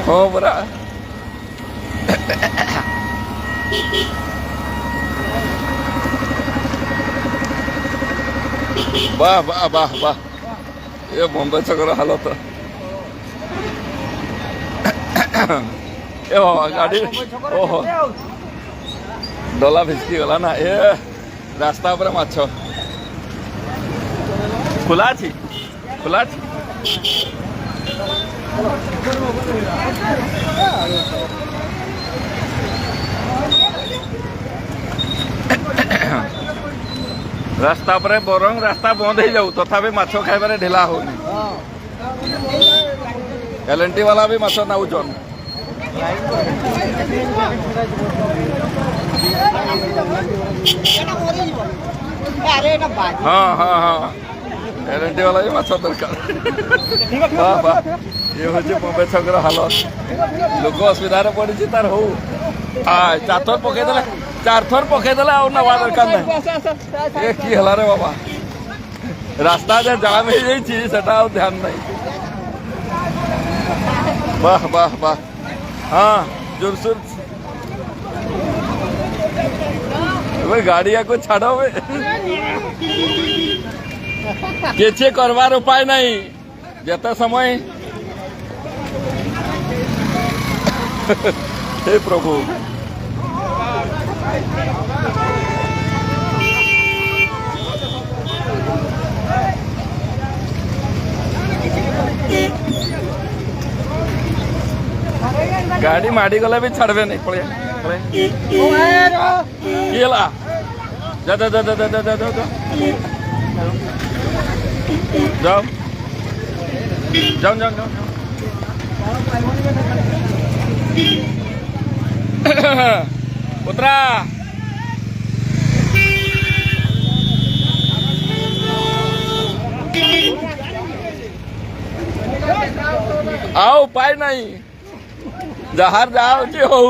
हाँ परा वाह वाह वाह वाह ये बॉम्बे छकर हालत ए बाबा गाड़ी ओहो डला भिसकी गला ना ए रास्ता पर माछ खुला अछि खुला अछि रास्ता पर बरंग रास्ता बंद हो जाऊ तथापि माछ खाइबारे ढिला होनी एलएनटी वाला भी माछ नाउछन हाँ हाँ हाँ एलएनटी वाला भी माछ दरकार वाह वाह ये हूँ बॉम्बे छकर हालत लोक असुविधा पड़ी तार हो चार थर पकईदे चार थर पकईदे आ नवा दरकार ना ये कि हला रे बाबा रास्ता जो जाम हो जाता ध्यान नहीं वाह वाह वाह हाँ जोरसोर गाड़ी को छाड़ो किसी करवार उपाय नहीं जते समय हे प्रभु गाड़ी माड़ी गला भी छाड़बे नहीं पड़े जा जा जा जा जा जा जा जाओ जाओ जाओ जाओ उतरा आओ उपाय नहीं जहार जाओ हो